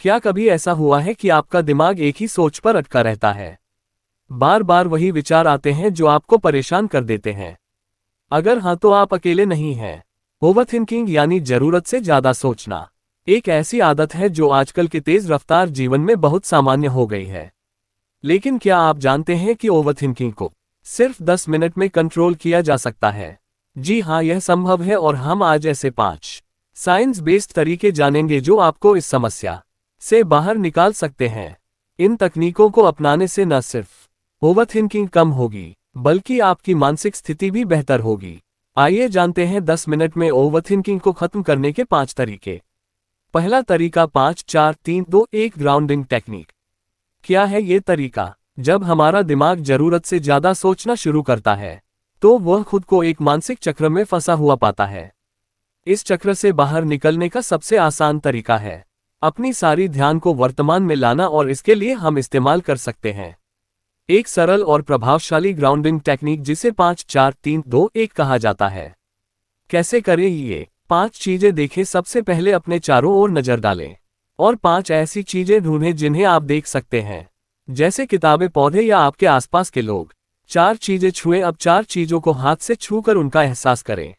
क्या कभी ऐसा हुआ है कि आपका दिमाग एक ही सोच पर अटका रहता है? बार बार वही विचार आते हैं जो आपको परेशान कर देते हैं। अगर हाँ तो आप अकेले नहीं हैं। ओवरथिंकिंग यानी जरूरत से ज्यादा सोचना एक ऐसी आदत है जो आजकल के तेज रफ्तार जीवन में बहुत सामान्य हो गई है। लेकिन क्या आप जानते हैं कि ओवरथिंकिंग को सिर्फ 10 मिनट में कंट्रोल किया जा सकता है? जी हाँ, यह संभव है और हम आज ऐसे 5 साइंस बेस्ड तरीके जानेंगे जो आपको इस समस्या से बाहर निकाल सकते हैं। इन तकनीकों को अपनाने से न सिर्फ ओवरथिंकिंग कम होगी बल्कि आपकी मानसिक स्थिति भी बेहतर होगी। आइए जानते हैं 10 मिनट में ओवरथिंकिंग को खत्म करने के 5 तरीके। पहला तरीका 5-4-3-2-1 ग्राउंडिंग टेक्निक। क्या है ये तरीका? जब हमारा दिमाग जरूरत से ज्यादा सोचना शुरू करता है तो वह खुद को एक मानसिक चक्र में फंसा हुआ पाता है। इस चक्र से बाहर निकलने का सबसे आसान तरीका है अपनी सारी ध्यान को वर्तमान में लाना, और इसके लिए हम इस्तेमाल कर सकते हैं एक सरल और प्रभावशाली ग्राउंडिंग टेक्निक जिसे 5-4-3-2-1 कहा जाता है। कैसे करें ये? 5 चीजें देखें। सबसे पहले अपने चारों ओर नजर डालें और 5 ऐसी चीजें ढूंढें जिन्हें आप देख सकते हैं, जैसे किताबें, पौधे या आपके आसपास के लोग। 4 चीजें छुएं। अब 4 चीजों को हाथ से छूकर उनका एहसास करें।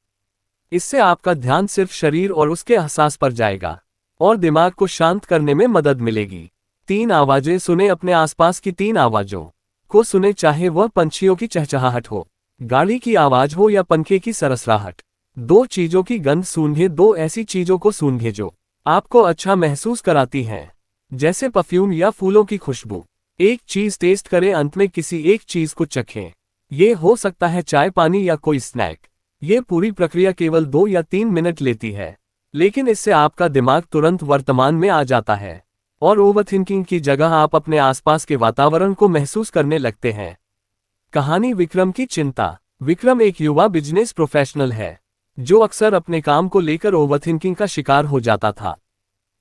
इससे आपका ध्यान सिर्फ शरीर और उसके एहसास पर जाएगा और दिमाग को शांत करने में मदद मिलेगी। 3 आवाजें सुने। अपने आसपास की 3 आवाजों को सुने, चाहे वह पंछियों की चहचहाहट हो, गाड़ी की आवाज हो या पंखे की सरसराहट। 2 चीजों की गंध सूंघे। 2 ऐसी चीजों को सूंघे जो आपको अच्छा महसूस कराती हैं, जैसे परफ्यूम या फूलों की खुशबू। 1 चीज टेस्ट करें। अंत में किसी एक चीज को चखें। ये हो सकता है चाय, पानी या कोई स्नैक। ये पूरी प्रक्रिया केवल 2 या 3 मिनट लेती है, लेकिन इससे आपका दिमाग तुरंत वर्तमान में आ जाता है और ओवरथिंकिंग की जगह आप अपने आसपास के वातावरण को महसूस करने लगते हैं। कहानी विक्रम की चिंता। विक्रम एक युवा बिजनेस प्रोफेशनल है जो अक्सर अपने काम को लेकर ओवरथिंकिंग का शिकार हो जाता था।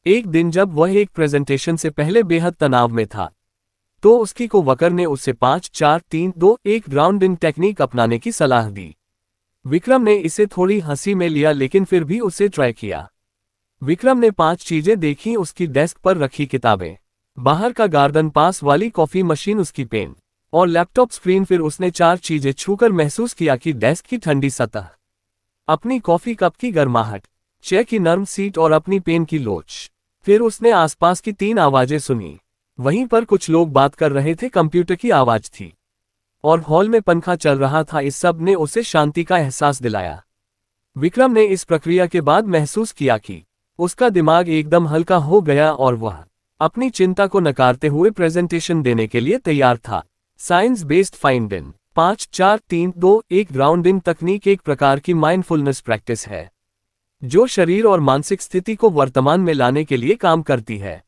एक दिन जब वह एक प्रेजेंटेशन से पहले बेहद तनाव में था तो उसकी कोवर्कर ने उसे 5-4-3-2-1 ग्राउंडिंग टेक्निक अपनाने की सलाह दी। विक्रम ने इसे थोड़ी हंसी में लिया, लेकिन फिर भी उसे ट्राई किया। विक्रम ने 5 चीजें देखीं। उसकी डेस्क पर रखी किताबें, बाहर का गार्डन, पास वाली कॉफी मशीन, उसकी पेन और लैपटॉप स्क्रीन। फिर उसने 4 चीजें छूकर महसूस किया कि डेस्क की ठंडी सतह, अपनी कॉफी कप की गर्माहट, चेयर की नर्म सीट और अपनी पेन की लोच। फिर उसने आसपास की 3 आवाजें सुनी। वहीं पर कुछ लोग बात कर रहे थे, कंप्यूटर की आवाज थी और हॉल में पंखा चल रहा था। इस सब ने उसे शांति का एहसास दिलाया। विक्रम ने इस प्रक्रिया के बाद महसूस किया कि उसका दिमाग एकदम हल्का हो गया और वह अपनी चिंता को नकारते हुए प्रेजेंटेशन देने के लिए तैयार था। Science based finding. 5-4-3-2-1 ग्राउंडिंग तकनीक एक प्रकार की माइंडफुलनेस प्रैक्टिस है जो शरीर और मानसिक स्थिति को वर्तमान में लाने के लिए काम करती है।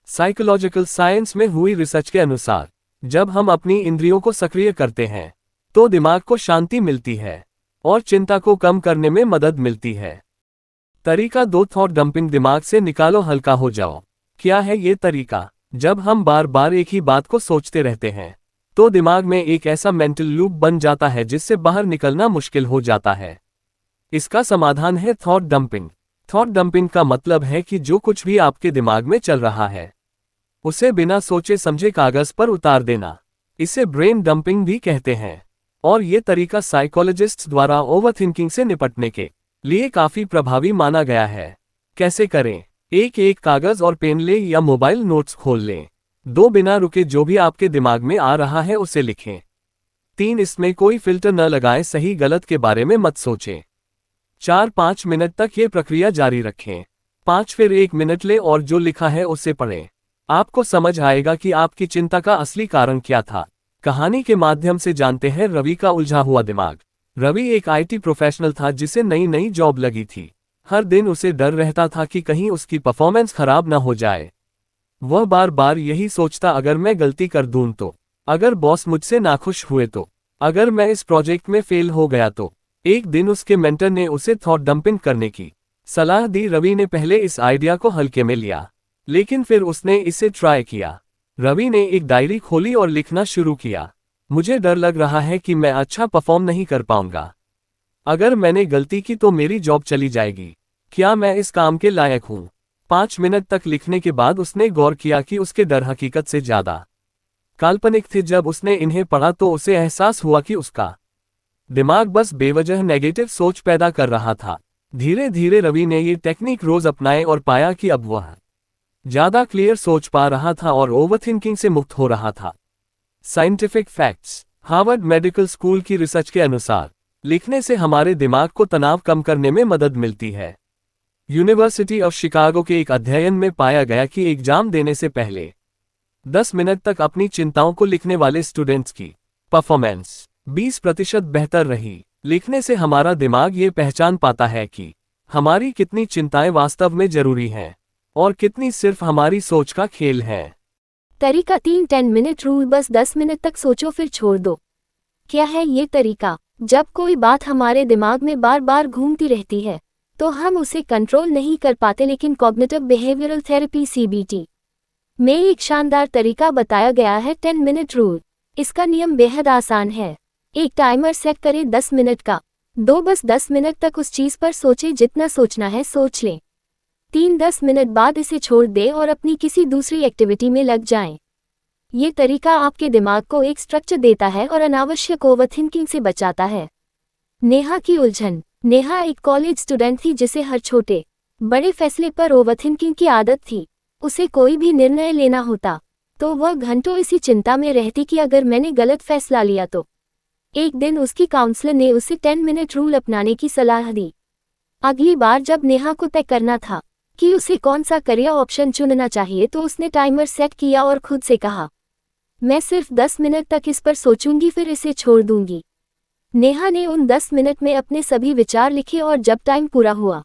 साइकोलॉजिकल साइंस में हुई रिसर्च के अनुसार जब हम अपनी इंद्रियों को सक्रिय करते हैं तो दिमाग को शांति मिलती है और चिंता को कम करने में मदद मिलती है। तरीका 2 थॉट डंपिंग। दिमाग से निकालो, हल्का हो जाओ। क्या है ये तरीका? जब हम बार बार एक ही बात को सोचते रहते हैं तो दिमाग में एक ऐसा मेंटल लूप बन जाता है जिससे बाहर निकलना मुश्किल हो जाता है। इसका समाधान है थॉट डंपिंग। थॉट डंपिंग का मतलब है कि जो कुछ भी आपके दिमाग में चल रहा है उसे बिना सोचे समझे कागज पर उतार देना। इसे ब्रेन डंपिंग भी कहते हैं और ये तरीका साइकोलॉजिस्ट्स द्वारा ओवरथिंकिंग से निपटने के लिए काफी प्रभावी माना गया है। कैसे करें? एक कागज और पेन लें या मोबाइल नोट्स खोल लें। 2 बिना रुके जो भी आपके दिमाग में आ रहा है उसे लिखें। 3 इसमें कोई फिल्टर न लगाएं, सही गलत के बारे में मत सोचें। 4-5 मिनट तक ये प्रक्रिया जारी रखें। 5 फिर 1 मिनट लें और जो लिखा है उसे पढ़ें। आपको समझ आएगा कि आपकी चिंता का असली कारण क्या था। कहानी के माध्यम से जानते हैं रवि का उलझा हुआ दिमाग। रवि एक आईटी प्रोफेशनल था जिसे नई जॉब लगी थी। हर दिन उसे डर रहता था कि कहीं उसकी परफॉर्मेंस खराब न हो जाए। वह बार बार यही सोचता, अगर मैं गलती कर दूं तो, अगर बॉस मुझसे नाखुश हुए तो, अगर मैं इस प्रोजेक्ट में फेल हो गया तो। एक दिन उसके मेंटर ने उसे थॉट डंपिंग करने की सलाह दी। रवि ने पहले इस आइडिया को हल्के में लिया, लेकिन फिर उसने इसे ट्राई किया। रवि ने एक डायरी खोली और लिखना शुरू किया, मुझे डर लग रहा है कि मैं अच्छा परफॉर्म नहीं कर पाऊंगा। अगर मैंने गलती की तो मेरी जॉब चली जाएगी। क्या मैं इस काम के लायक हूं? 5 मिनट तक लिखने के बाद उसने गौर किया कि उसके डर हकीकत से ज्यादा काल्पनिक थे। जब उसने इन्हें पढ़ा तो उसे एहसास हुआ कि उसका दिमाग बस बेवजह नेगेटिव सोच पैदा कर रहा था। धीरे धीरे रवि ने ये टेक्निक रोज अपनाए और पाया कि अब वह ज्यादा क्लियर सोच पा रहा था और ओवरथिंकिंग से मुक्त हो रहा था। Scientific facts. Harvard medical school की रिसर्च के अनुसार लिखने से हमारे दिमाग को तनाव कम करने में मदद मिलती है। यूनिवर्सिटी ऑफ शिकागो के एक अध्ययन में पाया गया कि एग्जाम देने से पहले 10 मिनट तक अपनी चिंताओं को लिखने वाले स्टूडेंट्स की परफॉर्मेंस 20% बेहतर रही। लिखने से हमारा दिमाग ये पहचान पाता है कि हमारी कितनी चिंताएं वास्तव में जरूरी हैं और कितनी सिर्फ हमारी सोच का खेल है। तरीका 3 10 मिनट रूल। बस 10 मिनट तक सोचो फिर छोड़ दो। क्या है ये तरीका? जब कोई बात हमारे दिमाग में बार बार घूमती रहती है तो हम उसे कंट्रोल नहीं कर पाते, लेकिन कॉग्निटिव बिहेवियरल थेरेपी CBT में एक शानदार तरीका बताया गया है, 10 मिनट रूल। इसका नियम बेहद आसान है। एक टाइमर सेट करें 10 मिनट का। बस 10 मिनट तक उस चीज पर सोचें, जितना सोचना है सोच लें। 10 मिनट बाद इसे छोड़ दें और अपनी किसी दूसरी एक्टिविटी में लग जाएं। ये तरीका आपके दिमाग को एक स्ट्रक्चर देता है और अनावश्यक ओवरथिंकिंग से बचाता है। नेहा की उलझन। नेहा एक कॉलेज स्टूडेंट थी जिसे हर छोटे बड़े फैसले पर ओवरथिंकिंग की आदत थी। उसे कोई भी निर्णय लेना होता तो वह घंटों इसी चिंता में रहती कि अगर मैंने गलत फैसला लिया तो। एक दिन उसकी काउंसलर ने उसे 10 मिनट रूल अपनाने की सलाह दी। अगली बार जब नेहा को तय करना था कि उसे कौन सा करियर ऑप्शन चुनना चाहिए तो उसने टाइमर सेट किया और खुद से कहा, मैं सिर्फ 10 मिनट तक इस पर सोचूंगी, फिर इसे छोड़ दूंगी। नेहा ने उन 10 मिनट में अपने सभी विचार लिखे और जब टाइम पूरा हुआ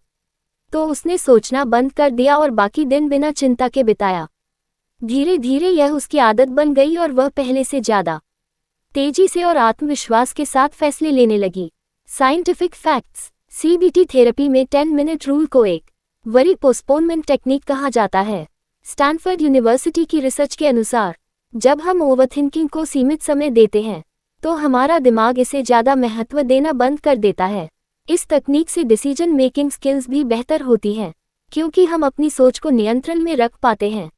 तो उसने सोचना बंद कर दिया और बाकी दिन बिना चिंता के बिताया। धीरे धीरे यह उसकी आदत बन गई और वह पहले से ज्यादा तेजी से और आत्मविश्वास के साथ फैसले लेने लगी। Scientific facts. CBT थेरेपी में 10 मिनट रूल को एक वरी पोस्टपोनमेंट टेक्निक कहा जाता है। स्टैनफोर्ड यूनिवर्सिटी की रिसर्च के अनुसार जब हम ओवरथिंकिंग को सीमित समय देते हैं तो हमारा दिमाग इसे ज्यादा महत्व देना बंद कर देता है। इस तकनीक से डिसीजन मेकिंग स्किल्स भी बेहतर होती हैं क्योंकि हम अपनी सोच को नियंत्रण में रख पाते हैं।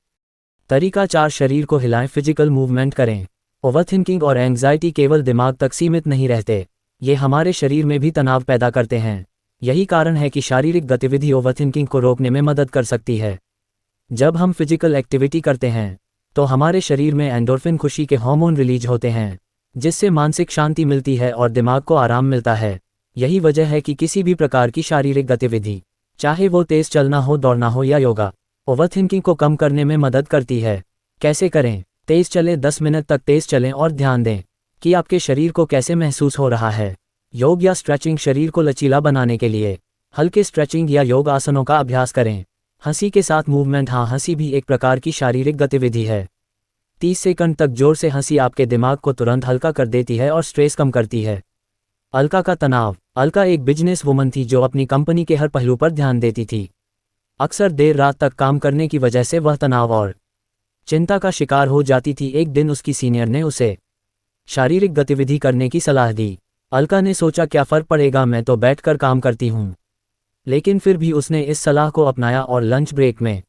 तरीका 4 शरीर को हिलाएं, फिजिकल मूवमेंट करें। ओवरथिंकिंग और एंग्जाइटी केवल दिमाग तक सीमित नहीं रहते, ये हमारे शरीर में भी तनाव पैदा करते हैं। यही कारण है कि शारीरिक गतिविधि ओवरथिंकिंग को रोकने में मदद कर सकती है। जब हम फिजिकल एक्टिविटी करते हैं तो हमारे शरीर में एंडोर्फिन, खुशी के हार्मोन रिलीज होते हैं, जिससे मानसिक शांति मिलती है और दिमाग को आराम मिलता है। यही वजह है कि किसी भी प्रकार की शारीरिक गतिविधि, चाहे वो तेज चलना हो, दौड़ना हो या योगा, ओवरथिंकिंग को कम करने में मदद करती है। कैसे करें? तेज चलें, 10 मिनट तक तेज चलें और ध्यान दें कि आपके शरीर को कैसे महसूस हो रहा है। योग या स्ट्रेचिंग। शरीर को लचीला बनाने के लिए हल्के स्ट्रेचिंग या योग आसनों का अभ्यास करें। हंसी के साथ मूवमेंट। हाँ, हंसी भी एक प्रकार की शारीरिक गतिविधि है। 30 सेकंड तक जोर से हंसी आपके दिमाग को तुरंत हल्का कर देती है और स्ट्रेस कम करती है। अलका का तनाव। अलका एक बिजनेस वुमन थी जो अपनी कंपनी के हर पहलू पर ध्यान देती थी। अक्सर देर रात तक काम करने की वजह से वह तनाव और चिंता का शिकार हो जाती थी। एक दिन उसकी सीनियर ने उसे शारीरिक गतिविधि करने की सलाह दी। अलका ने सोचा, क्या फ़र्क पड़ेगा, मैं तो बैठकर काम करती हूँ। लेकिन फिर भी उसने इस सलाह को अपनाया और लंच ब्रेक में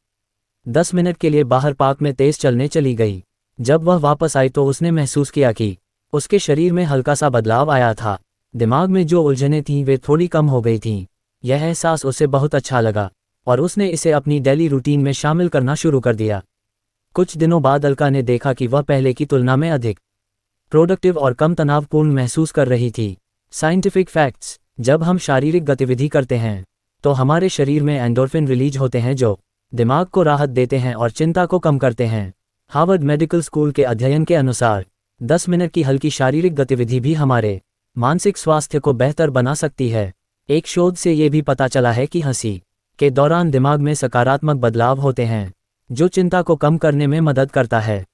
10 मिनट के लिए बाहर पार्क में तेज चलने चली गई। जब वह वापस आई तो उसने महसूस किया कि उसके शरीर में हल्का सा बदलाव आया था। दिमाग में जो उलझनें थीं वे थोड़ी कम हो गई थीं। यह एहसास उसे बहुत अच्छा लगा और उसने इसे अपनी डेली रूटीन में शामिल करना शुरू कर दिया। कुछ दिनों बाद अलका ने देखा कि वह पहले की तुलना में अधिक प्रोडक्टिव और कम तनावपूर्ण महसूस कर रही थी। Scientific facts. जब हम शारीरिक गतिविधि करते हैं तो हमारे शरीर में एंडोर्फिन रिलीज होते हैं जो दिमाग को राहत देते हैं और चिंता को कम करते हैं। हार्वर्ड मेडिकल स्कूल के अध्ययन के अनुसार 10 मिनट की हल्की शारीरिक गतिविधि भी हमारे मानसिक स्वास्थ्य को बेहतर बना सकती है। एक शोध से ये भी पता चला है कि हंसी के दौरान दिमाग में सकारात्मक बदलाव होते हैं जो चिंता को कम करने में मदद करता है।